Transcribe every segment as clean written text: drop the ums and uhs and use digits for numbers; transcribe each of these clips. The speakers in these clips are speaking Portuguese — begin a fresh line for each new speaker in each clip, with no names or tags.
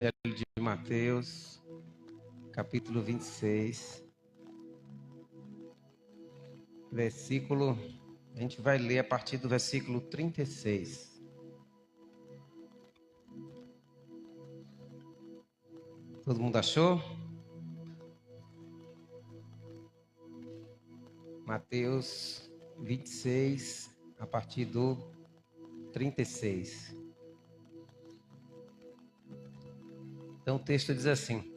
Evangelho de Mateus, capítulo 26, versículo, a gente vai ler a partir do versículo 36. Todo mundo achou? Mateus 26, a partir do 36. Então o texto diz assim: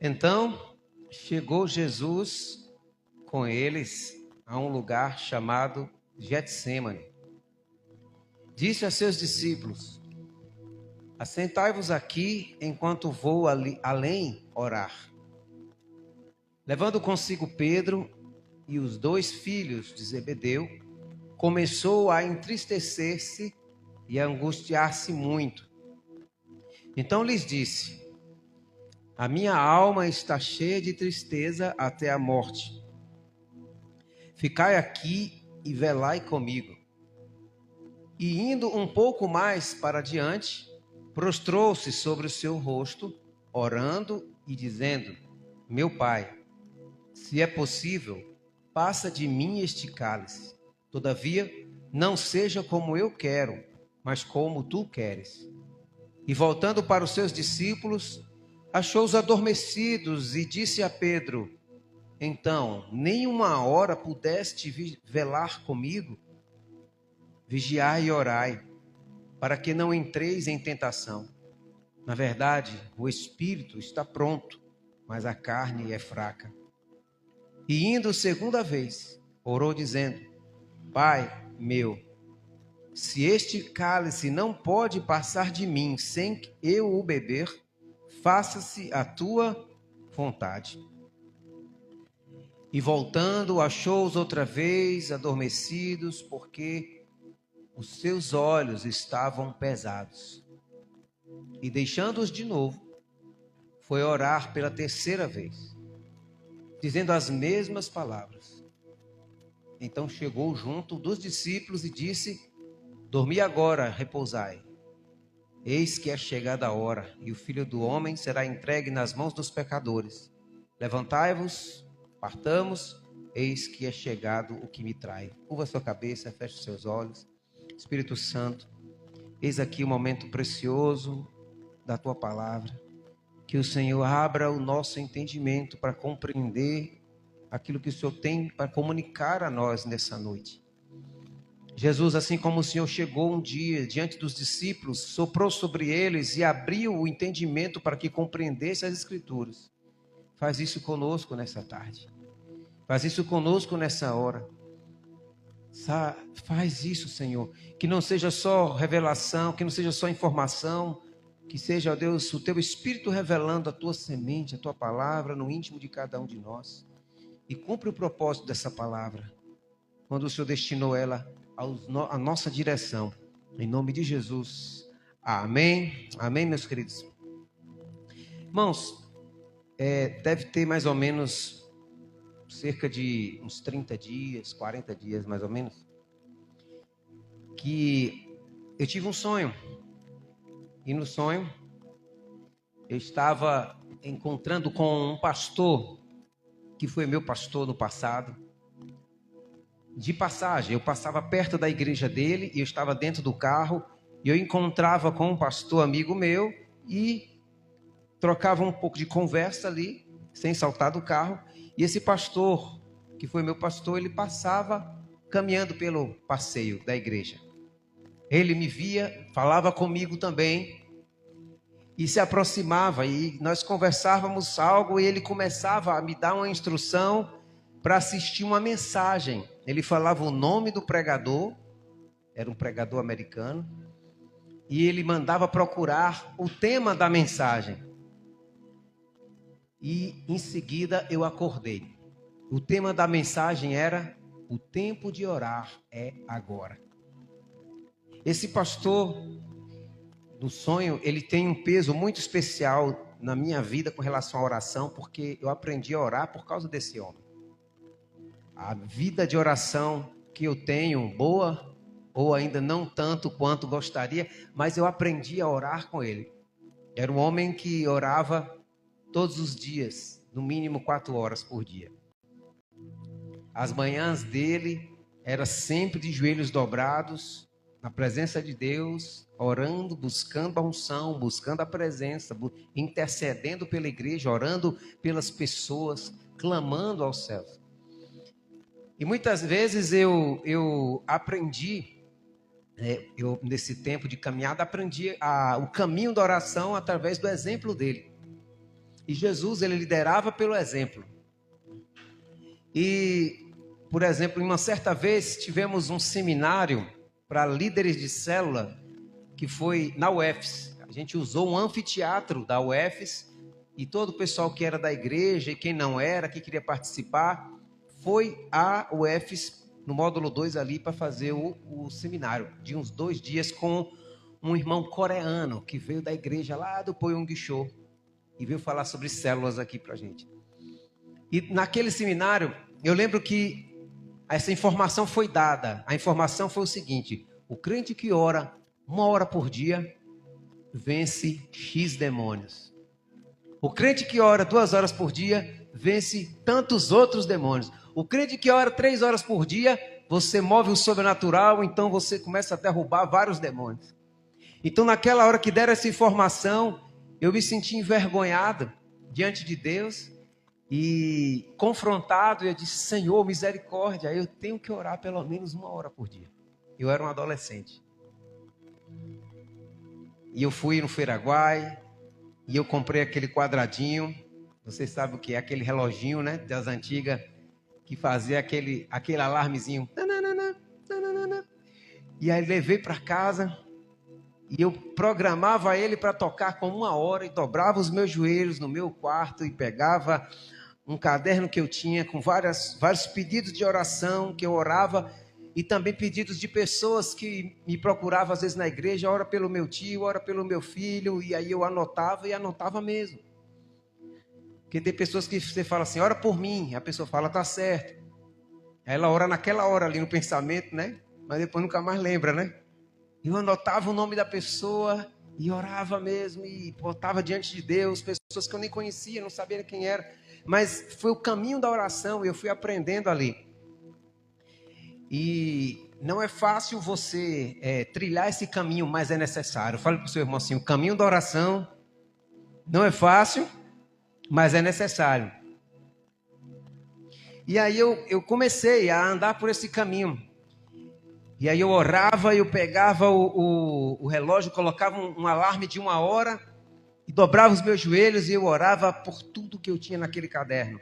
Então chegou Jesus com eles a um lugar chamado Getsêmani. Disse a seus discípulos: Assentai-vos aqui enquanto vou além orar. Levando consigo Pedro e os 2 filhos de Zebedeu, começou a entristecer-se e a angustiar-se muito. Então lhes disse: A minha alma está cheia de tristeza até a morte. Ficai aqui e velai comigo. E indo um pouco mais para diante, prostrou-se sobre o seu rosto, orando e dizendo: Meu Pai, se é possível, passa de mim este cálice. Todavia, não seja como eu quero, mas como tu queres. E voltando para os seus discípulos, achou-os adormecidos e disse a Pedro: Então, nem uma hora pudeste velar comigo? Vigiai e orai, para que não entreis em tentação. Na verdade, o espírito está pronto, mas a carne é fraca. E indo segunda vez, orou dizendo: Pai meu, se este cálice não pode passar de mim sem que eu o beber, faça-se a tua vontade. E voltando, achou-os outra vez adormecidos, porque os seus olhos estavam pesados. E deixando-os de novo, foi orar pela terceira vez, dizendo as mesmas palavras. Então chegou junto dos discípulos e disse: Dormi agora, repousai. Eis que é chegada a hora, e o Filho do Homem será entregue nas mãos dos pecadores. Levantai-vos, partamos, eis que é chegado o que me trai. Curva a sua cabeça, feche os seus olhos. Espírito Santo, eis aqui o momento precioso da tua palavra. Que o Senhor abra o nosso entendimento para compreender aquilo que o Senhor tem para comunicar a nós nessa noite. Jesus, assim como o Senhor chegou um dia diante dos discípulos, soprou sobre eles e abriu o entendimento para que compreendesse as Escrituras. Faz isso conosco nessa tarde. Faz isso conosco nessa hora. Faz isso, Senhor. Que não seja só revelação, que não seja só informação, que seja, ó Deus, o Teu Espírito revelando a Tua semente, a Tua palavra no íntimo de cada um de nós. E cumpre o propósito dessa palavra, quando o Senhor destinou ela à nossa direção. Em nome de Jesus. Amém. Amém, meus queridos. Irmãos, deve ter mais ou menos cerca de uns 30 dias, 40 dias mais ou menos, que eu tive um sonho. E no sonho, eu estava encontrando com um pastor, que foi meu pastor no passado. De passagem, eu passava perto da igreja dele, e eu estava dentro do carro, e eu encontrava com um pastor amigo meu, e trocava um pouco de conversa ali, sem saltar do carro. E esse pastor, que foi meu pastor, ele passava caminhando pelo passeio da igreja. Ele me via, falava comigo também, e se aproximava, e nós conversávamos algo, e ele começava a me dar uma instrução para assistir uma mensagem. Ele falava o nome do pregador, era um pregador americano, e ele mandava procurar o tema da mensagem. E em seguida eu acordei. O tema da mensagem era: o tempo de orar é agora. Esse pastor, no sonho, ele tem um peso muito especial na minha vida com relação à oração, porque eu aprendi a orar por causa desse homem. A vida de oração que eu tenho, boa, ou ainda não tanto quanto gostaria, mas eu aprendi a orar com ele. Era um homem que orava todos os dias, no mínimo 4 horas por dia. As manhãs dele eram sempre de joelhos dobrados, na presença de Deus, orando, buscando a unção, buscando a presença, intercedendo pela igreja, orando pelas pessoas, clamando aos céus. E muitas vezes eu aprendi, nesse tempo de caminhada, aprendi o caminho da oração através do exemplo dele. E Jesus, ele liderava pelo exemplo. E, por exemplo, em uma certa vez, tivemos um seminário para líderes de célula, que foi na UFES. A gente usou um anfiteatro da UFES, e todo o pessoal que era da igreja e quem não era, que queria participar, foi à UFES, no módulo 2 ali, para fazer o seminário, de uns 2 dias, com um irmão coreano, que veio da igreja lá do Poyong-cho, e veio falar sobre células aqui para a gente. E naquele seminário, eu lembro que essa informação foi dada. A informação foi o seguinte: o crente que ora 1 hora por dia, vence X demônios. O crente que ora 2 horas por dia, vence tantos outros demônios. O crente que ora 3 horas por dia, você move o sobrenatural, então você começa a derrubar vários demônios. Então, naquela hora que deram essa informação, eu me senti envergonhado diante de Deus e confrontado. Eu disse: Senhor, misericórdia, eu tenho que orar pelo menos 1 hora por dia. Eu era um adolescente. E eu fui no Feiraguai e eu comprei aquele quadradinho. Vocês sabem o que é aquele reloginho, né, das antigas, que fazia aquele alarmezinho. E aí levei para casa e eu programava ele para tocar com 1 hora e dobrava os meus joelhos no meu quarto e pegava um caderno que eu tinha com vários pedidos de oração que eu orava, e também pedidos de pessoas que me procuravam às vezes na igreja: ora pelo meu tio, ora pelo meu filho. E aí eu anotava, e anotava mesmo. Porque tem pessoas que você fala assim: ora por mim, a pessoa fala: tá certo. Aí ela ora naquela hora ali no pensamento, né? Mas depois nunca mais lembra, né? Eu anotava o nome da pessoa e orava mesmo, e botava diante de Deus pessoas que eu nem conhecia, não sabia quem era. Mas foi o caminho da oração e eu fui aprendendo ali. E não é fácil você trilhar esse caminho, mas é necessário. Fale para o seu irmão assim: o caminho da oração não é fácil, mas é necessário. E aí eu comecei a andar por esse caminho. E aí eu orava, eu pegava o relógio, colocava um alarme de 1 hora, e dobrava os meus joelhos e eu orava por tudo que eu tinha naquele caderno.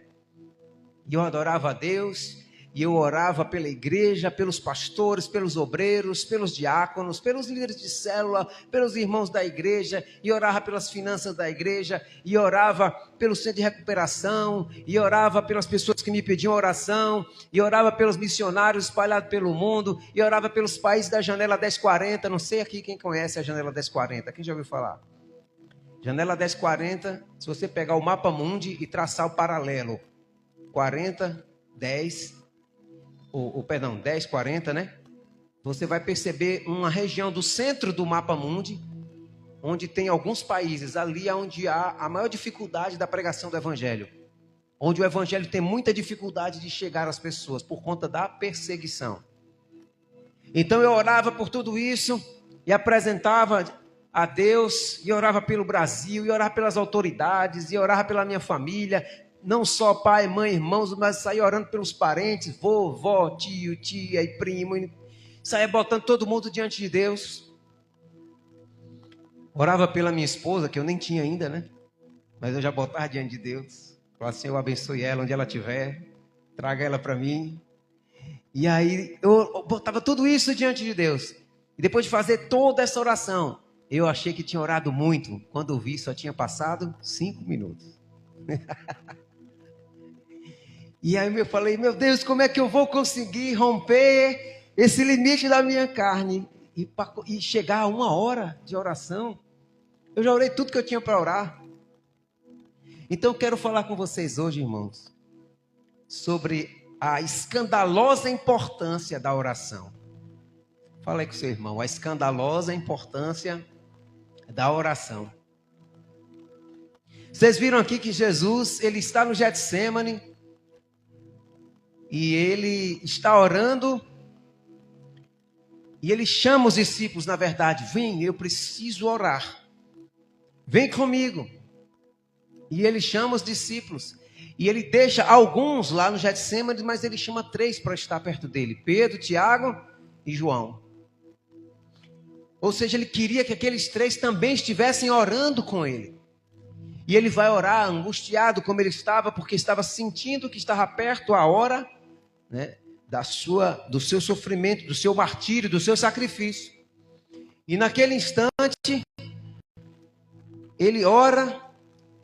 E eu adorava a Deus, e eu orava pela igreja, pelos pastores, pelos obreiros, pelos diáconos, pelos líderes de célula, pelos irmãos da igreja, e orava pelas finanças da igreja, e orava pelo centro de recuperação, e orava pelas pessoas que me pediam oração, e orava pelos missionários espalhados pelo mundo, e orava pelos países da Janela 1040. Não sei aqui quem conhece a Janela 1040, quem já ouviu falar? Janela 1040, se você pegar o mapa mundi e traçar o paralelo 40, 10, 10, 40, né? Você vai perceber uma região do centro do mapa mundi, onde tem alguns países, ali é onde há a maior dificuldade da pregação do evangelho. Onde o evangelho tem muita dificuldade de chegar às pessoas, por conta da perseguição. Então eu orava por tudo isso, e apresentava a Deus, e orava pelo Brasil, e orava pelas autoridades, e orava pela minha família. Não só pai, mãe, irmãos, mas saía orando pelos parentes, vovó, tio, tia e primo. Saía botando todo mundo diante de Deus. Orava pela minha esposa, que eu nem tinha ainda, né? Mas eu já botava diante de Deus. Falava: Senhor, abençoe ela onde ela estiver. Traga ela para mim. E aí eu botava tudo isso diante de Deus. E depois de fazer toda essa oração, eu achei que tinha orado muito. Quando eu vi, só tinha passado 5 minutos. E aí eu falei: meu Deus, como é que eu vou conseguir romper esse limite da minha carne e chegar a 1 hora de oração? Eu já orei tudo que eu tinha para orar. Então eu quero falar com vocês hoje, irmãos, sobre a escandalosa importância da oração. Fala aí com o seu irmão: a escandalosa importância da oração. Vocês viram aqui que Jesus, ele está no Getsêmani e ele está orando e ele chama os discípulos, na verdade, vem, eu preciso orar, vem comigo. E ele chama os discípulos e ele deixa alguns lá no Getsêmani, mas ele chama 3 para estar perto dele, Pedro, Tiago e João. Ou seja, ele queria que aqueles 3 também estivessem orando com ele. E ele vai orar angustiado como ele estava, porque estava sentindo que estava perto a hora, né, do seu sofrimento, do seu martírio, do seu sacrifício. E naquele instante, ele ora,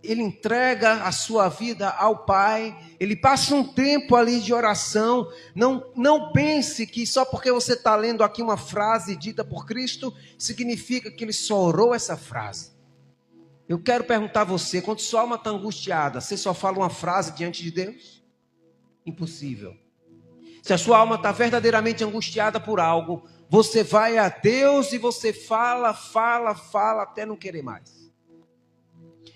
ele entrega a sua vida ao Pai, ele passa um tempo ali de oração. Não pense que só porque você está lendo aqui uma frase dita por Cristo, significa que ele só orou essa frase. Eu quero perguntar a você, quando sua alma está angustiada, você só fala uma frase diante de Deus? Impossível. Se a sua alma está verdadeiramente angustiada por algo, você vai a Deus e você fala até não querer mais.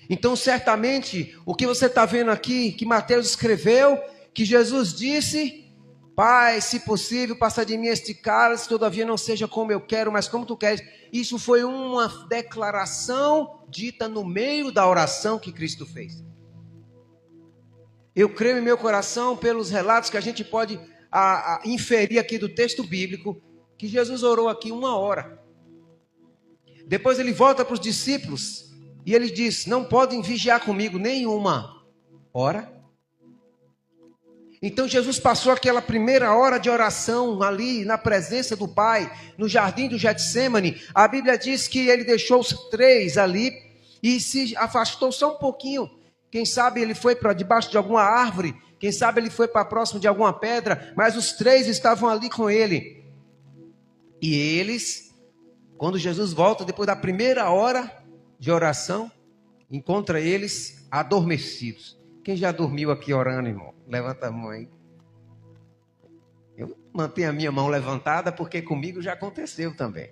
Então, certamente, o que você está vendo aqui, que Mateus escreveu, que Jesus disse: Pai, se possível, passa de mim este cálice, todavia não seja como eu quero, mas como tu queres. Isso foi uma declaração dita no meio da oração que Cristo fez. Eu creio em meu coração, pelos relatos que a gente pode inferir aqui do texto bíblico, que Jesus orou aqui 1 hora. Depois ele volta para os discípulos e ele diz: não podem vigiar comigo nem 1 hora. Então Jesus passou aquela primeira hora de oração ali na presença do Pai, no jardim do Getsêmani. A Bíblia diz que ele deixou os 3 ali e se afastou só um pouquinho. Quem sabe ele foi para debaixo de alguma árvore, quem sabe ele foi para próximo de alguma pedra, mas os 3 estavam ali com ele. E eles, quando Jesus volta depois da primeira hora de oração, encontra eles adormecidos. Quem já dormiu aqui orando, irmão? Levanta a mão aí. Eu mantenho a minha mão levantada porque comigo já aconteceu também.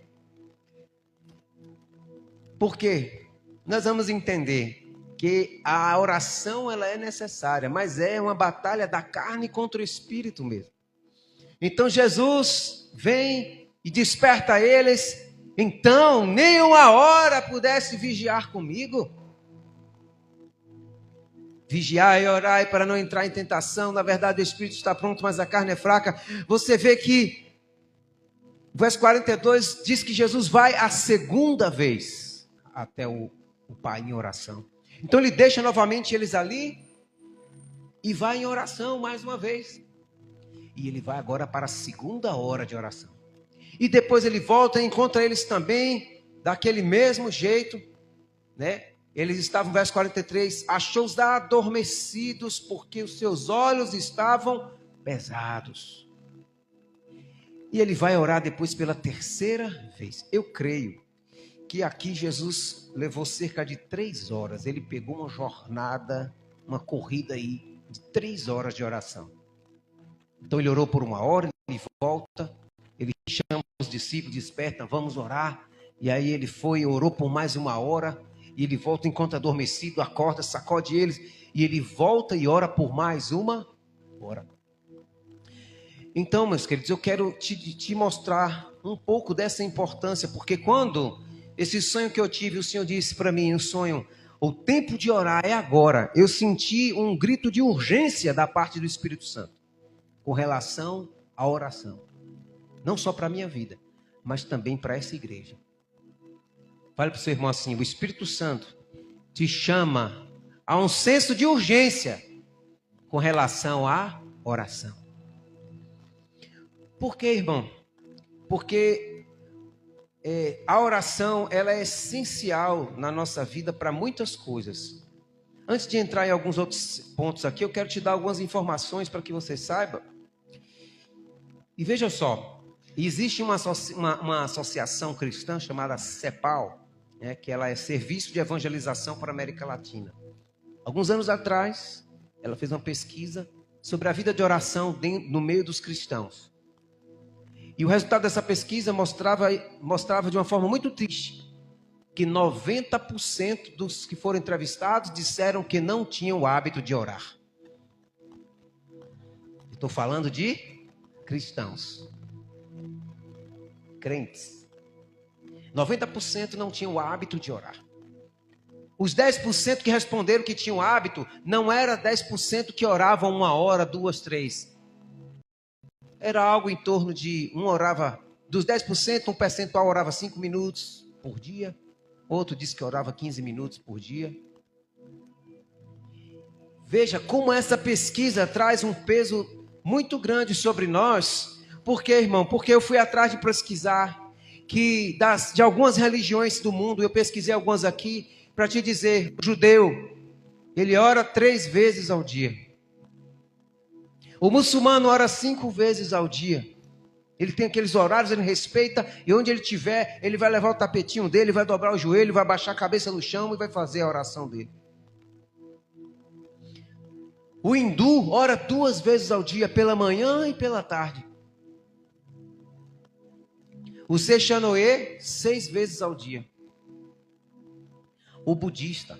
Por quê? Nós vamos entender que a oração ela é necessária, mas é uma batalha da carne contra o espírito mesmo. Então Jesus vem e desperta eles. Então, nem 1 hora pudesse vigiar comigo. Vigiai e orai para não entrar em tentação. Na verdade, o espírito está pronto, mas a carne é fraca. Você vê que o verso 42 diz que Jesus vai a 2ª vez até o Pai em oração. Então ele deixa novamente eles ali e vai em oração mais uma vez. E ele vai agora para a 2ª hora de oração. E depois ele volta e encontra eles também daquele mesmo jeito, né? Eles estavam, verso 43, achou-os adormecidos, porque os seus olhos estavam pesados. E ele vai orar depois pela 3ª vez. Eu creio que aqui Jesus levou cerca de 3 horas. Ele pegou uma jornada, uma corrida aí, de 3 horas de oração. Então ele orou por 1 hora, ele volta, ele chama os discípulos, desperta, vamos orar. E aí ele foi, orou por mais 1 hora. E ele volta enquanto adormecido, acorda, sacode eles. E ele volta e ora por mais 1 hora. Então, meus queridos, eu quero te mostrar um pouco dessa importância. Porque quando esse sonho que eu tive, o Senhor disse para mim, um sonho, o tempo de orar é agora. Eu senti um grito de urgência da parte do Espírito Santo. Com relação à oração. Não só para a minha vida, mas também para essa igreja. Fale para o seu irmão assim: o Espírito Santo te chama a um senso de urgência com relação à oração. Por quê, irmão? Porque a oração ela é essencial na nossa vida para muitas coisas. Antes de entrar em alguns outros pontos aqui, eu quero te dar algumas informações para que você saiba. E veja só, existe uma associação cristã chamada CEPAL, que ela é Serviço de Evangelização para a América Latina. Alguns anos atrás, ela fez uma pesquisa sobre a vida de oração no meio dos cristãos. E o resultado dessa pesquisa mostrava de uma forma muito triste que 90% dos que foram entrevistados disseram que não tinham o hábito de orar. Estou falando de cristãos, crentes. 90% não tinham o hábito de orar. Os 10% que responderam que tinham hábito, não era 10% que oravam 1 hora, 2, 3. Era algo em torno de, dos 10%, um percentual orava 5 minutos por dia. Outro disse que orava 15 minutos por dia. Veja como essa pesquisa traz um peso muito grande sobre nós. Por quê, irmão? Porque eu fui atrás de pesquisar que de algumas religiões do mundo, eu pesquisei algumas aqui, para te dizer, o judeu, ele ora 3 vezes ao dia. O muçulmano ora 5 vezes ao dia. Ele tem aqueles horários, ele respeita, e onde ele estiver, ele vai levar o tapetinho dele, vai dobrar o joelho, vai baixar a cabeça no chão e vai fazer a oração dele. O hindu ora 2 vezes ao dia, pela manhã e pela tarde. O Seixanoê, 6 vezes ao dia. O budista,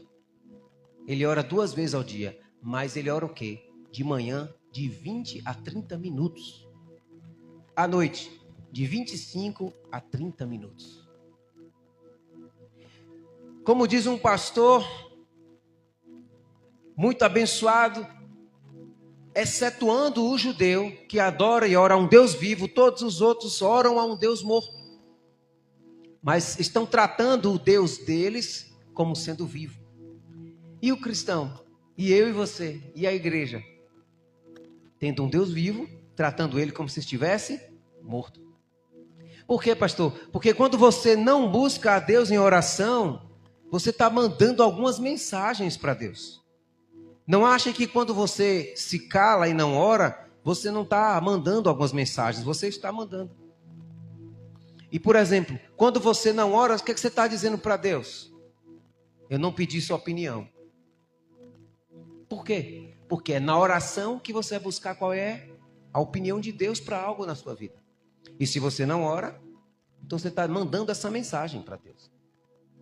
ele ora 2 vezes ao dia, mas ele ora o quê? De manhã, de 20 a 30 minutos. À noite, de 25 a 30 minutos. Como diz um pastor, muito abençoado, excetuando o judeu, que adora e ora a um Deus vivo, todos os outros oram a um Deus morto. Mas estão tratando o Deus deles como sendo vivo. E o cristão, e eu e você, e a igreja, tendo um Deus vivo, tratando ele como se estivesse morto. Por quê, pastor? Porque quando você não busca a Deus em oração, você está mandando algumas mensagens para Deus. Não ache que quando você se cala e não ora, você não está mandando algumas mensagens, você está mandando. E, por exemplo, quando você não ora, o que você está dizendo para Deus? Eu não pedi sua opinião. Por quê? Porque é na oração que você vai buscar qual é a opinião de Deus para algo na sua vida. E se você não ora, então você está mandando essa mensagem para Deus.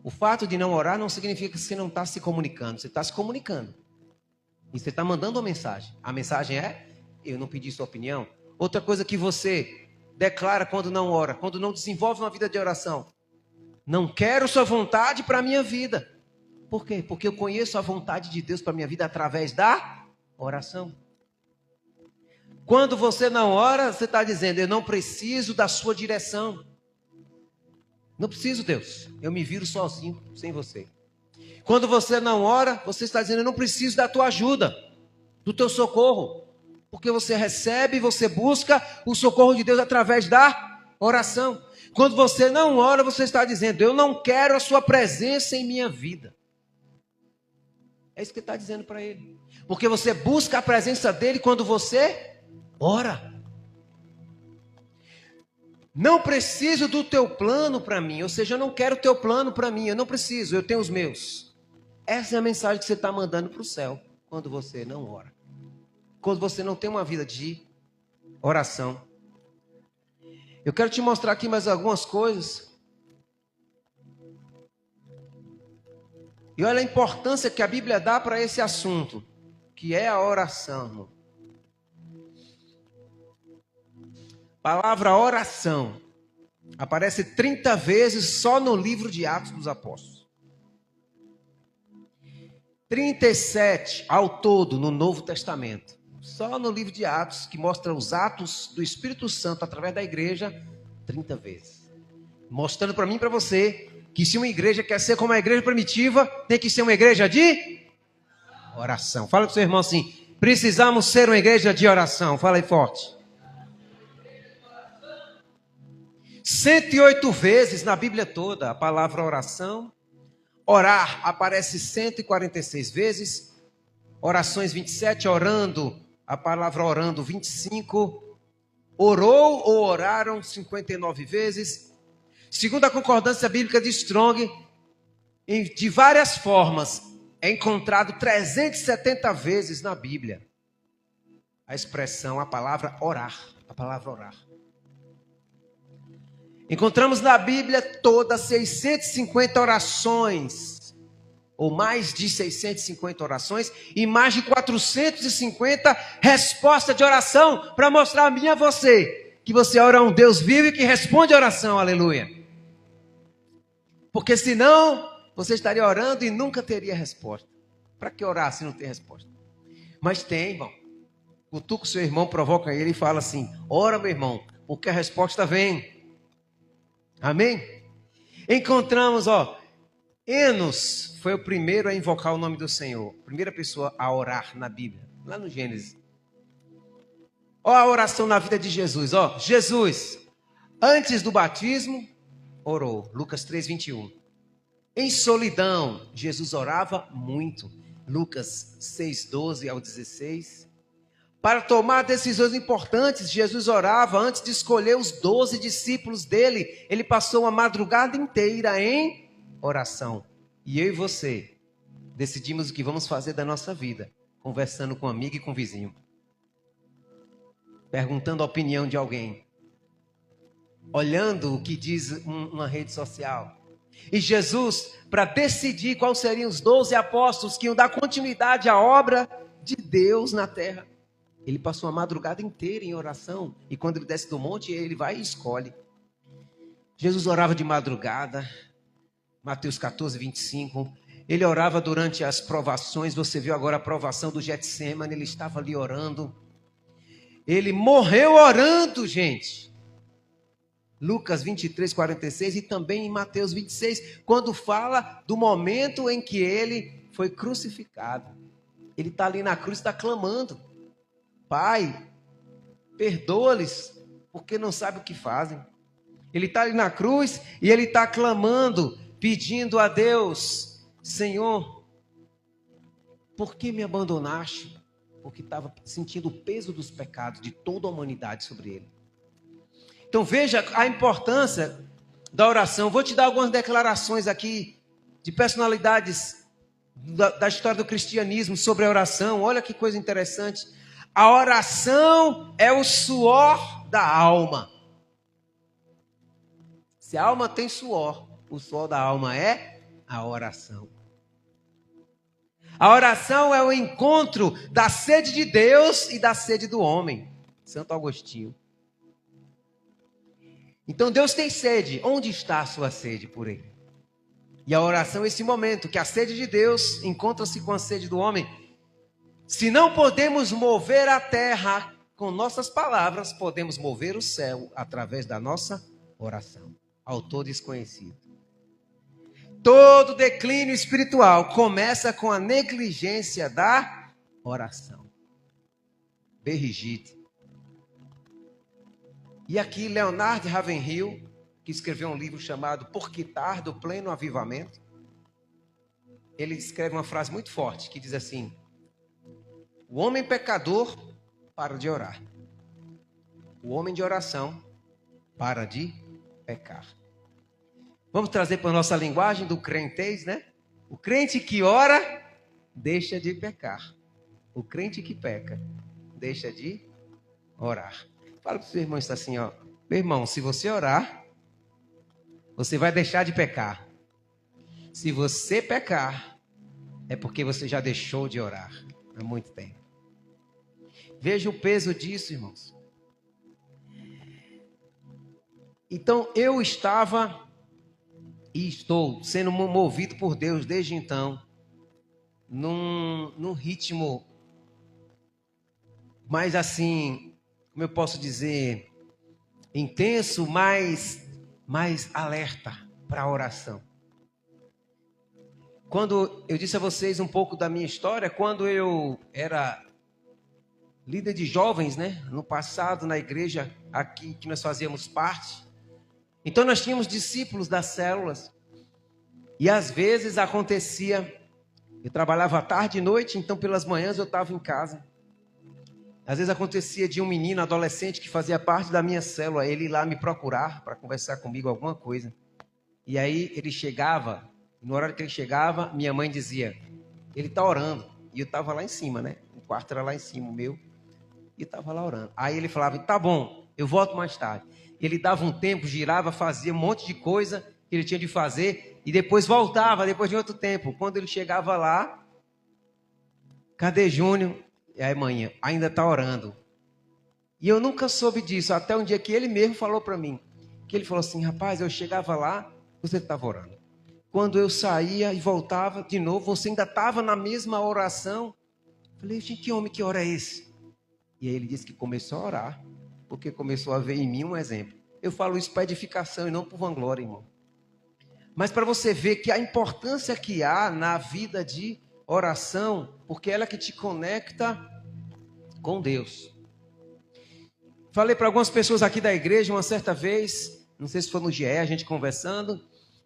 O fato de não orar não significa que você não está se comunicando. Você está se comunicando. E você está mandando uma mensagem. A mensagem é, eu não pedi sua opinião. Outra coisa que você declara quando não ora, quando não desenvolve uma vida de oração. Não quero sua vontade para a minha vida. Por quê? Porque eu conheço a vontade de Deus para a minha vida através da oração. Quando você não ora, você está dizendo, eu não preciso da sua direção. Não preciso, Deus. Eu me viro sozinho, sem você. Quando você não ora, você está dizendo, eu não preciso da tua ajuda, do teu socorro. Porque você recebe, você busca o socorro de Deus através da oração. Quando você não ora, você está dizendo, eu não quero a sua presença em minha vida. É isso que ele está dizendo para ele. Porque você busca a presença dele quando você ora. Não preciso do teu plano para mim. Ou seja, eu não quero o teu plano para mim. Eu não preciso, eu tenho os meus. Essa é a mensagem que você está mandando para o céu. Quando você não ora. Quando você não tem uma vida de oração. Eu quero te mostrar aqui mais algumas coisas. E olha a importância que a Bíblia dá para esse assunto. Que é a oração. Palavra oração aparece 30 vezes só no livro de Atos dos Apóstolos. 37 ao todo no Novo Testamento. Só no livro de Atos, que mostra os atos do Espírito Santo através da igreja, 30 vezes. Mostrando para mim e para você que se uma igreja quer ser como a igreja primitiva, tem que ser uma igreja de oração. Fala com o seu irmão assim, precisamos ser uma igreja de oração. Fala aí forte. 108 vezes na Bíblia toda a palavra oração. Orar aparece 146 vezes. Orações 27, orando, a palavra orando 25. Orou ou oraram 59 vezes. Segundo a concordância bíblica de Strong, de várias formas, é encontrado 370 vezes na Bíblia a expressão, a palavra orar. A palavra orar. Encontramos na Bíblia todas 650 orações, ou mais de 650 orações, e mais de 450 respostas de oração, para mostrar a mim e a você, que você ora a um Deus vivo e que responde a oração, aleluia. Porque senão, você estaria orando e nunca teria resposta. Para que orar se não tem resposta? Mas tem, irmão. Cutuca o seu irmão, provoca ele e fala assim: ora, meu irmão, porque a resposta vem. Amém? Encontramos, Enos foi o primeiro a invocar o nome do Senhor. Primeira pessoa a orar na Bíblia, lá no Gênesis. A oração na vida de Jesus. Jesus, antes do batismo, orou. Lucas 3:21. Em solidão, Jesus orava muito. Lucas 6:12 ao 16. Para tomar decisões importantes, Jesus orava antes de escolher os 12 discípulos dele. Ele passou uma madrugada inteira em oração. E eu e você decidimos o que vamos fazer da nossa vida, conversando com um amigo e com um vizinho, perguntando a opinião de alguém, olhando o que diz uma rede social. E Jesus, para decidir quais seriam os 12 apóstolos que iam dar continuidade à obra de Deus na terra, ele passou a madrugada inteira em oração. E quando ele desce do monte, ele vai e escolhe. Jesus orava de madrugada. Mateus 14:25. Ele orava durante as provações. Você viu agora a provação do Getsemane. Ele estava ali orando. Ele morreu orando, gente. Lucas 23:46 e também em Mateus 26. Quando fala do momento em que ele foi crucificado. Ele está ali na cruz, está clamando: Pai, perdoa-lhes, porque não sabem o que fazem. Ele está ali na cruz e ele está clamando, pedindo a Deus: Senhor, por que me abandonaste? Porque estava sentindo o peso dos pecados de toda a humanidade sobre ele. Então veja a importância da oração. Vou te dar algumas declarações aqui de personalidades da história do cristianismo sobre a oração. Olha que coisa interessante. A oração é o suor da alma. Se a alma tem suor, o suor da alma é a oração. A oração é o encontro da sede de Deus e da sede do homem. Santo Agostinho. Então Deus tem sede. Onde está a sua sede por ele? E a oração é esse momento que a sede de Deus encontra-se com a sede do homem. Se não podemos mover a terra com nossas palavras, podemos mover o céu através da nossa oração. Autor desconhecido. Todo declínio espiritual começa com a negligência da oração. Brigitte. E aqui Leonard Ravenhill, que escreveu um livro chamado Por que Tarda o Pleno Avivamento, ele escreve uma frase muito forte que diz assim: o homem pecador para de orar. O homem de oração para de pecar. Vamos trazer para a nossa linguagem do crentez, né? O crente que ora, deixa de pecar. O crente que peca, deixa de orar. Fala para o seu irmão, está assim, meu irmão, se você orar, você vai deixar de pecar. Se você pecar, é porque você já deixou de orar há muito tempo. Veja o peso disso, irmãos. Então, eu estava e estou sendo movido por Deus desde então, num ritmo mais assim, como eu posso dizer, intenso, mais alerta para a oração. Quando eu disse a vocês um pouco da minha história, quando eu era líder de jovens, né? No passado, na igreja aqui que nós fazíamos parte. Então nós tínhamos discípulos das células. E às vezes acontecia, eu trabalhava à tarde e noite, então pelas manhãs eu estava em casa. Às vezes acontecia de um menino adolescente que fazia parte da minha célula, ele ir lá me procurar para conversar comigo alguma coisa. E aí ele chegava, e no horário que ele chegava, minha mãe dizia: ele está orando. E eu estava lá em cima, né? O quarto era lá em cima, o meu. E estava lá orando. Aí ele falava: tá bom, eu volto mais tarde. ele dava um tempo, girava, fazia um monte de coisa que ele tinha de fazer e depois voltava, depois de outro tempo. Quando ele chegava lá, cadê Júnior? E aí, manhã, ainda está orando. E eu nunca soube disso, até um dia que ele mesmo falou para mim. Que ele falou assim, rapaz, eu chegava lá, você estava orando. Quando eu saía e voltava de novo, você ainda estava na mesma oração. Falei, gente, que homem, que hora é esse? E aí ele disse que começou a orar, porque começou a ver em mim um exemplo. Eu falo isso para edificação e não por vanglória, irmão. Mas para você ver que a importância que há na vida de oração, porque ela é que te conecta com Deus. Falei para algumas pessoas aqui da igreja uma certa vez, não sei se foi no GE, a gente conversando,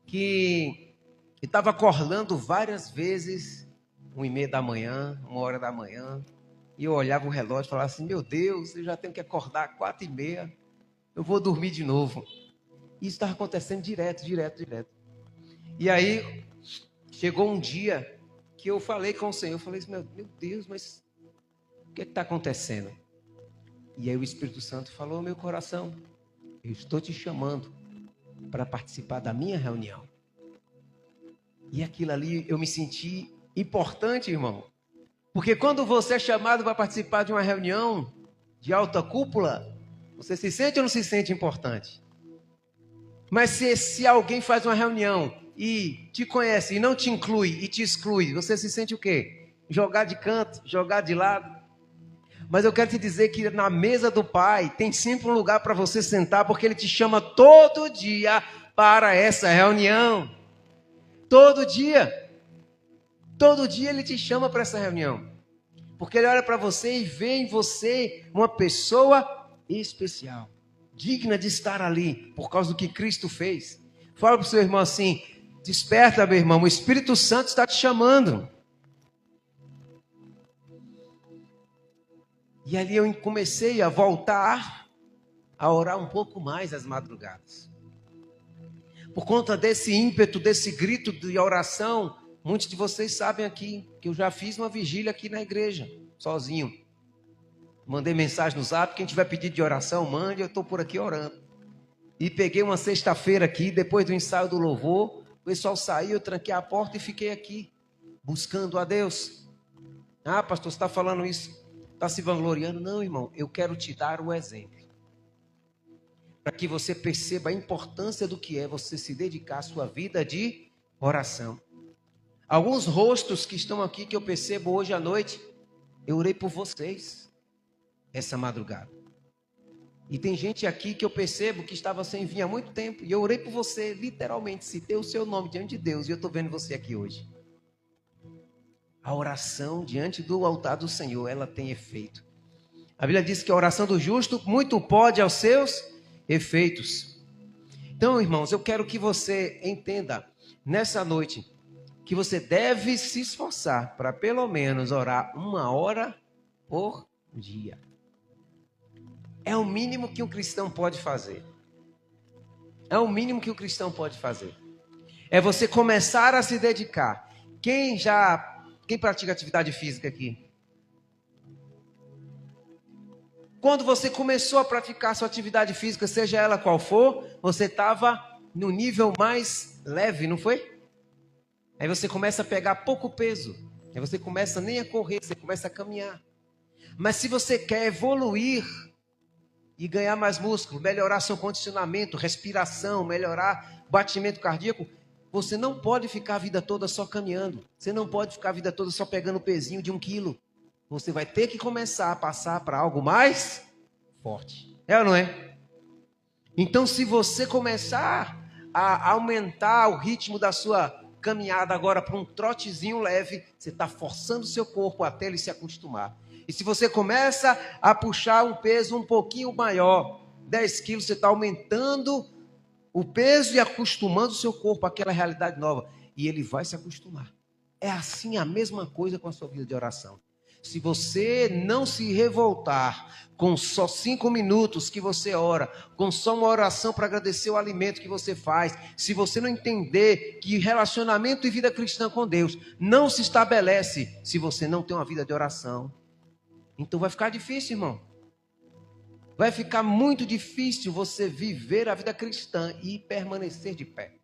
que estava acordando várias vezes, 1h30 da manhã, 1h da manhã, e eu olhava o relógio e falava assim, meu Deus, eu já tenho que acordar 4h30, eu vou dormir de novo. Isso estava acontecendo direto. E aí, chegou um dia que eu falei com o Senhor, eu falei assim, meu Deus, mas o que está acontecendo? E aí o Espírito Santo falou ao meu coração, eu estou te chamando para participar da minha reunião. E aquilo ali eu me senti importante, irmão. Porque quando você é chamado para participar de uma reunião de alta cúpula, você se sente ou não se sente importante? Mas se alguém faz uma reunião e te conhece e não te inclui e te exclui, você se sente o quê? Jogar de canto, jogar de lado. Mas eu quero te dizer que na mesa do Pai tem sempre um lugar para você sentar, porque Ele te chama todo dia para essa reunião. Todo dia. Todo dia Ele te chama para essa reunião. Porque Ele olha para você e vê em você uma pessoa especial, digna de estar ali, por causa do que Cristo fez. Fala para o seu irmão assim, desperta, meu irmão, o Espírito Santo está te chamando. E ali eu comecei a voltar a orar um pouco mais às madrugadas. Por conta desse ímpeto, desse grito de oração, muitos de vocês sabem aqui que eu já fiz uma vigília aqui na igreja, sozinho. Mandei mensagem no Zap, quem tiver pedido de oração, mande, eu estou por aqui orando. E peguei uma sexta-feira aqui, depois do ensaio do louvor, o pessoal saiu, eu tranquei a porta e fiquei aqui, buscando a Deus. Ah, pastor, você está falando isso? Está se vangloriando? Não, irmão, eu quero te dar um exemplo. Para que você perceba a importância do que é você se dedicar à sua vida de oração. Alguns rostos que estão aqui, que eu percebo hoje à noite, eu orei por vocês, essa madrugada. E tem gente aqui que eu percebo que estava sem vir há muito tempo, e eu orei por você, literalmente, citei o seu nome diante de Deus, e eu estou vendo você aqui hoje. A oração diante do altar do Senhor, ela tem efeito. A Bíblia diz que a oração do justo muito pode aos seus efeitos. Então, irmãos, eu quero que você entenda nessa noite que você deve se esforçar para pelo menos orar 1h por dia. É o mínimo que um cristão pode fazer. É o mínimo que um cristão pode fazer. É você começar a se dedicar. Quem pratica atividade física aqui? Quando você começou a praticar sua atividade física, seja ela qual for, você estava no nível mais leve, não foi? Aí você começa a pegar pouco peso. Aí você começa nem a correr, você começa a caminhar. Mas se você quer evoluir e ganhar mais músculo, melhorar seu condicionamento, respiração, melhorar batimento cardíaco, você não pode ficar a vida toda só caminhando. Você não pode ficar a vida toda só pegando o pezinho de 1 quilo. Você vai ter que começar a passar para algo mais forte. É ou não é? Então, se você começar a aumentar o ritmo da sua caminhada agora para um trotezinho leve, você está forçando o seu corpo até ele se acostumar. E se você começa a puxar um peso um pouquinho maior, 10 quilos, você está aumentando o peso e acostumando o seu corpo àquela realidade nova. E ele vai se acostumar. É assim a mesma coisa com a sua vida de oração. Se você não se revoltar com só 5 minutos que você ora, com só uma oração para agradecer o alimento que você faz, se você não entender que relacionamento e vida cristã com Deus não se estabelece se você não tem uma vida de oração, então vai ficar difícil, irmão. vai ficar muito difícil você viver a vida cristã e permanecer de pé.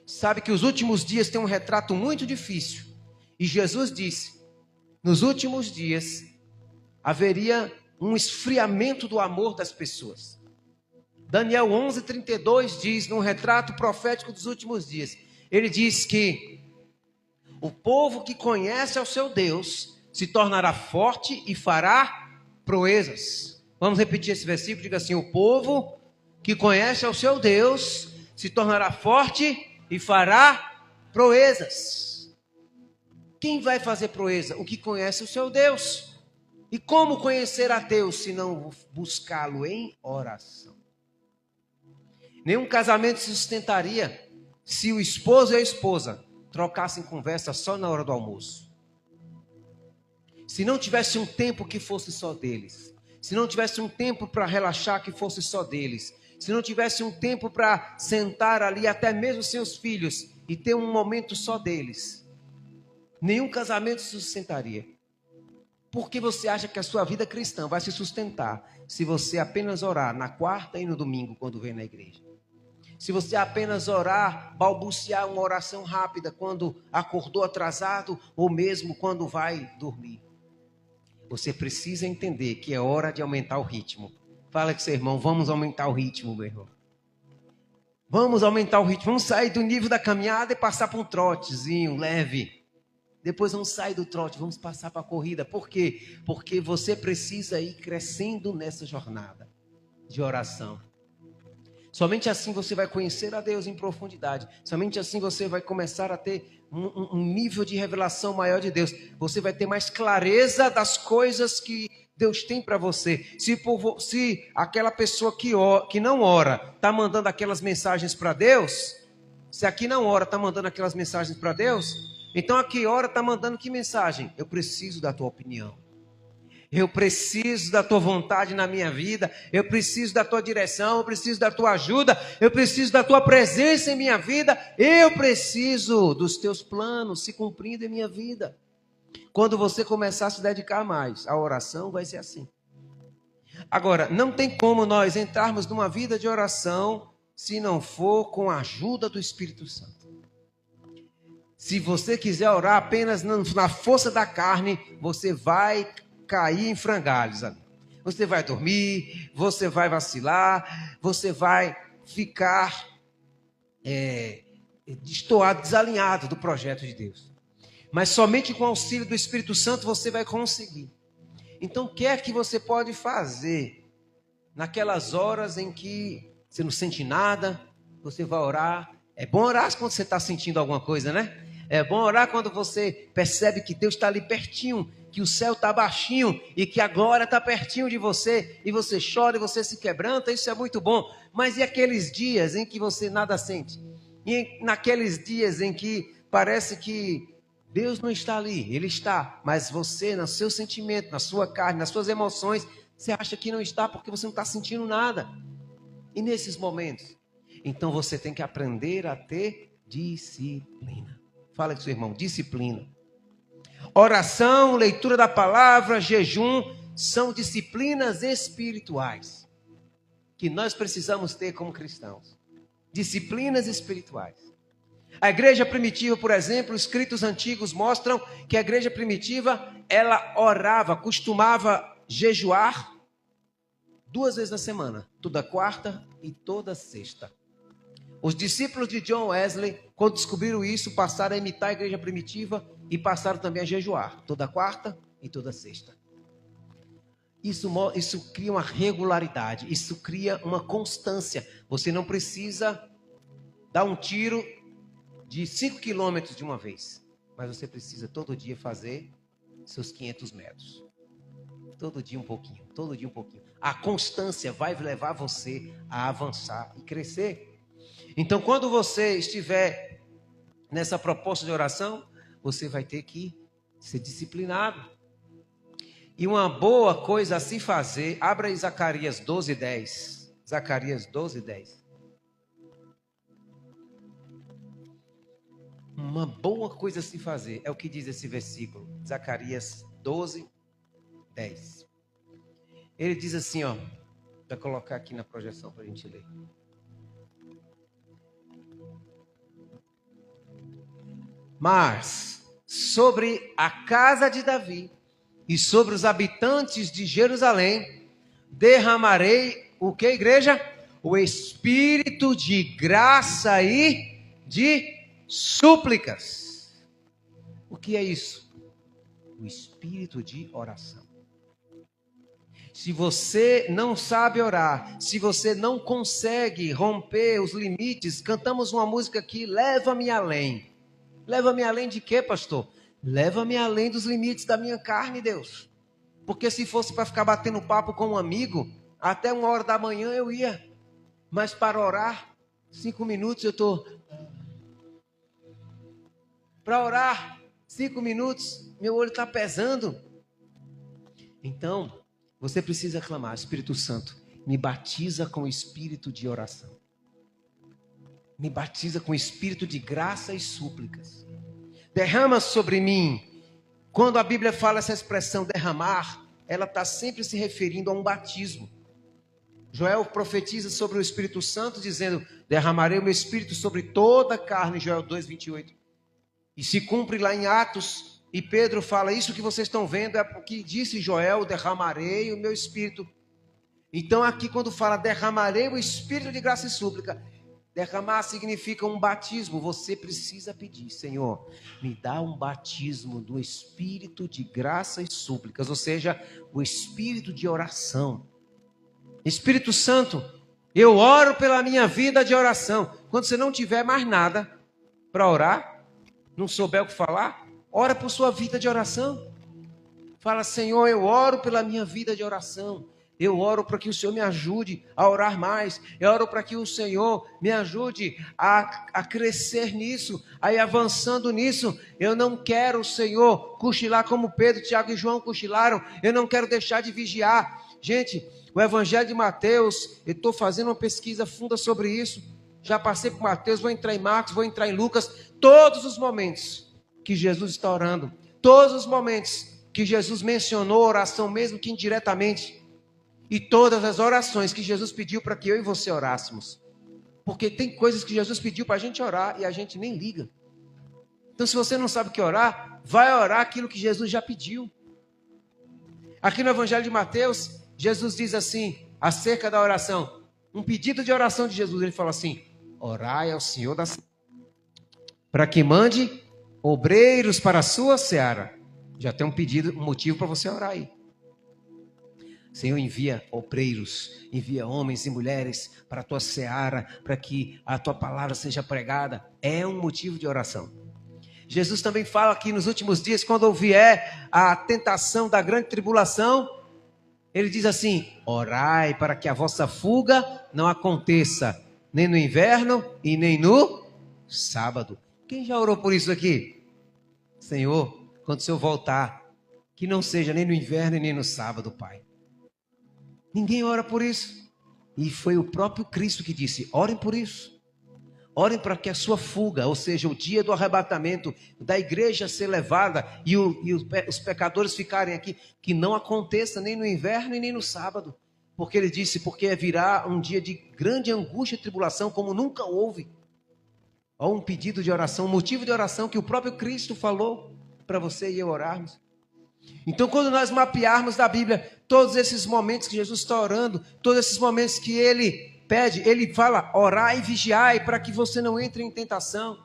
Sabe que os últimos dias têm um retrato muito difícil. E Jesus disse, nos últimos dias haveria um esfriamento do amor das pessoas. Daniel 11:32 diz, num retrato profético dos últimos dias, ele diz que o povo que conhece ao seu Deus se tornará forte e fará proezas. Vamos repetir esse versículo, diga assim, o povo que conhece ao seu Deus se tornará forte e fará proezas. Quem vai fazer proeza? O que conhece o seu Deus. E como conhecer a Deus se não buscá-lo em oração? Nenhum casamento se sustentaria se o esposo e a esposa trocassem conversa só na hora do almoço. Se não tivesse um tempo que fosse só deles. Se não tivesse um tempo para relaxar que fosse só deles. Se não tivesse um tempo para sentar ali, até mesmo seus filhos, e ter um momento só deles. Nenhum casamento se sustentaria. Por que você acha que a sua vida cristã vai se sustentar se você apenas orar na quarta e no domingo quando vem na igreja? Se você apenas orar, balbuciar uma oração rápida quando acordou atrasado ou mesmo quando vai dormir. Você precisa entender que é hora de aumentar o ritmo. Fala com seu irmão, vamos aumentar o ritmo, meu irmão. Vamos aumentar o ritmo, vamos sair do nível da caminhada e passar para um trotezinho leve. Depois vamos sair do trote, vamos passar para a corrida. Por quê? Porque você precisa ir crescendo nessa jornada de oração. Somente assim você vai conhecer a Deus em profundidade. Somente assim você vai começar a ter um nível de revelação maior de Deus. Você vai ter mais clareza das coisas que Deus tem para você. Se aquela pessoa que não ora está mandando aquelas mensagens para Deus, se aqui não ora está mandando aquelas mensagens para Deus, então a que ora está mandando que mensagem? Eu preciso da tua opinião. Eu preciso da tua vontade na minha vida, eu preciso da tua direção, eu preciso da tua ajuda, eu preciso da tua presença em minha vida, eu preciso dos teus planos se cumprindo em minha vida. Quando você começar a se dedicar mais à oração, vai ser assim. Agora, não tem como nós entrarmos numa vida de oração se não for com a ajuda do Espírito Santo. Se você quiser orar apenas na força da carne, você vai cair em frangalhos. Você vai dormir, você vai vacilar, você vai ficar destoado, desalinhado do projeto de Deus. Mas somente com o auxílio do Espírito Santo você vai conseguir. Então, o que é que você pode fazer naquelas horas em que você não sente nada, você vai orar? É bom orar quando você está sentindo alguma coisa, né? É bom orar quando você percebe que Deus está ali pertinho, que o céu está baixinho e que a glória está pertinho de você, e você chora e você se quebranta, isso é muito bom. Mas e aqueles dias em que você nada sente? E naqueles dias em que parece que Deus não está ali, Ele está, mas você, no seu sentimento, na sua carne, nas suas emoções, você acha que não está porque você não está sentindo nada. E nesses momentos, então você tem que aprender a ter disciplina. Fala com seu irmão, disciplina. Oração, leitura da palavra, jejum, são disciplinas espirituais que nós precisamos ter como cristãos. Disciplinas espirituais. A igreja primitiva, por exemplo, os escritos antigos mostram que a igreja primitiva, ela orava, costumava jejuar 2 vezes na semana, toda quarta e toda sexta. Os discípulos de John Wesley, quando descobriram isso, passaram a imitar a igreja primitiva e passaram também a jejuar, toda quarta e toda sexta. Isso cria uma regularidade, isso cria uma constância. Você não precisa dar um tiro de 5 quilômetros de uma vez, mas você precisa todo dia fazer seus 500 metros. Todo dia um pouquinho, todo dia um pouquinho. A constância vai levar você a avançar e crescer. Então, quando você estiver nessa proposta de oração, você vai ter que ser disciplinado. E uma boa coisa a se fazer, abra aí Zacarias 12:10. Zacarias 12:10. Uma boa coisa a se fazer, é o que diz esse versículo. Zacarias 12:10. Ele diz assim, ó. Vai colocar aqui na projeção para a gente ler. Mas sobre a casa de Davi e sobre os habitantes de Jerusalém derramarei o que, igreja? O espírito de graça e de súplicas. O que é isso? O espírito de oração. Se você não sabe orar, se você não consegue romper os limites, cantamos uma música aqui, leva-me além. Leva-me além de quê, pastor? Leva-me além dos limites da minha carne, Deus. Porque se fosse para ficar batendo papo com um amigo, até 1h da manhã eu ia. Mas para orar, 5 minutos eu estou... Para orar, 5 minutos, meu olho está pesando. Então, você precisa clamar, Espírito Santo, me batiza com o espírito de oração. Me batiza com o espírito de graça e súplicas. Derrama sobre mim. Quando a Bíblia fala essa expressão derramar, ela está sempre se referindo a um batismo. Joel profetiza sobre o Espírito Santo, dizendo, derramarei o meu espírito sobre toda a carne, Joel 2:28. E se cumpre lá em Atos, e Pedro fala, isso que vocês estão vendo é porque disse Joel, derramarei o meu espírito. Então aqui quando fala derramarei o espírito de graça e súplica, derramar significa um batismo. Você precisa pedir, Senhor, me dá um batismo do espírito de graça e súplicas, ou seja, o espírito de oração. Espírito Santo, eu oro pela minha vida de oração. Quando você não tiver mais nada para orar, não souber o que falar, ora por sua vida de oração. Fala, Senhor, eu oro pela minha vida de oração. Eu oro para que o Senhor me ajude a orar mais. Eu oro para que o Senhor me ajude a crescer nisso, a ir avançando nisso. Eu não quero, Senhor, cochilar como Pedro, Tiago e João cochilaram. Eu não quero deixar de vigiar. Gente, o Evangelho de Mateus, eu estou fazendo uma pesquisa funda sobre isso. Já passei por Mateus, vou entrar em Marcos, vou entrar em Lucas. Todos os momentos que Jesus está orando, todos os momentos que Jesus mencionou oração, mesmo que indiretamente, e todas as orações que Jesus pediu para que eu e você orássemos. Porque tem coisas que Jesus pediu para a gente orar e a gente nem liga. Então, se você não sabe o que orar, vai orar aquilo que Jesus já pediu. Aqui no Evangelho de Mateus, Jesus diz assim, acerca da oração, um pedido de oração de Jesus, ele fala assim, orai ao Senhor da para que mande obreiros para a sua seara. Já tem um pedido, um motivo para você orar aí. Senhor, envia obreiros, envia homens e mulheres para a tua seara, para que a tua palavra seja pregada. É um motivo de oração. Jesus também fala que nos últimos dias, quando vier a tentação da grande tribulação, ele diz assim, orai para que a vossa fuga não aconteça, nem no inverno e nem no sábado. Quem já orou por isso aqui? Senhor, quando o Senhor voltar, que não seja nem no inverno e nem no sábado, Pai. Ninguém ora por isso. E foi o próprio Cristo que disse, orem por isso. Orem para que a sua fuga, ou seja, o dia do arrebatamento da igreja ser levada e os pecadores ficarem aqui, que não aconteça nem no inverno e nem no sábado. Porque ele disse, porque virá um dia de grande angústia e tribulação como nunca houve. Ou um pedido de oração, um motivo de oração que o próprio Cristo falou para você e eu orarmos. Então, quando nós mapearmos da Bíblia todos esses momentos que Jesus está orando, todos esses momentos que ele pede, ele fala, orai e vigiai para que você não entre em tentação.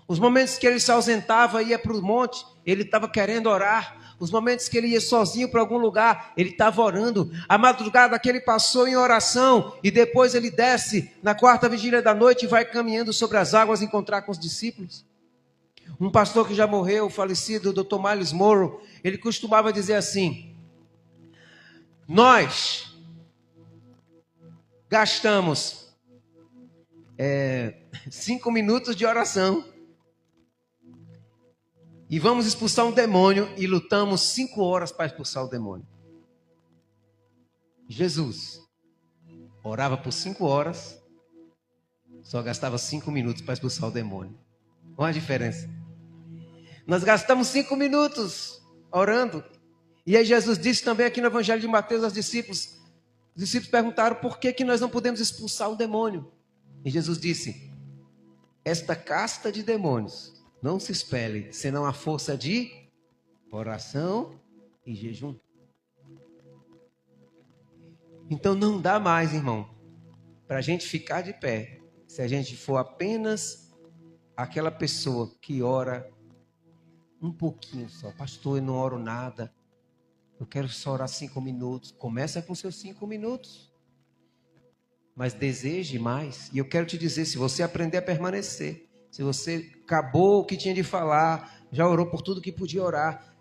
Os momentos que ele se ausentava e ia para o monte, ele estava querendo orar. Os momentos que ele ia sozinho para algum lugar, ele estava orando. A madrugada que ele passou em oração e depois ele desce na 4ª vigília da noite e vai caminhando sobre as águas encontrar com os discípulos. Um pastor que já morreu, falecido, o Dr. Miles Morrow, ele costumava dizer assim, nós gastamos 5 minutos de oração e vamos expulsar um demônio e lutamos 5 horas para expulsar o demônio. Jesus orava por 5 horas, só gastava 5 minutos para expulsar o demônio. Qual a diferença? Nós gastamos 5 minutos orando. E aí Jesus disse também aqui no Evangelho de Mateus aos discípulos, Os discípulos perguntaram por que nós não podemos expulsar o demônio. E Jesus disse: esta casta de demônios não se expele, senão a força de oração e jejum. Então não dá mais, irmão, para a gente ficar de pé, se a gente for apenas aquela pessoa que ora um pouquinho só. Pastor, eu não oro nada. Eu quero só orar 5 minutos. Começa com seus 5 minutos. Mas deseje mais. E eu quero te dizer, se você aprender a permanecer, se você acabou o que tinha de falar, já orou por tudo que podia orar,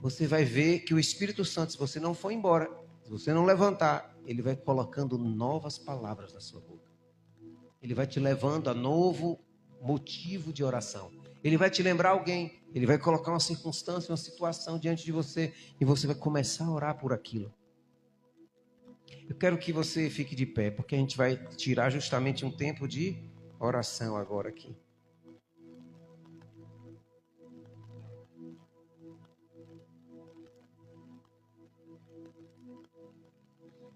você vai ver que o Espírito Santo, se você não for embora, se você não levantar, ele vai colocando novas palavras na sua boca. Ele vai te levando a novo motivo de oração. Ele vai te lembrar alguém. Ele vai colocar uma circunstância, uma situação diante de você. E você vai começar a orar por aquilo. Eu quero que você fique de pé, porque a gente vai tirar justamente um tempo de oração agora aqui.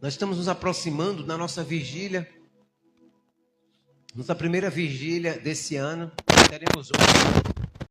Nós estamos nos aproximando da nossa vigília. Nossa primeira vigília desse ano. Teremos hoje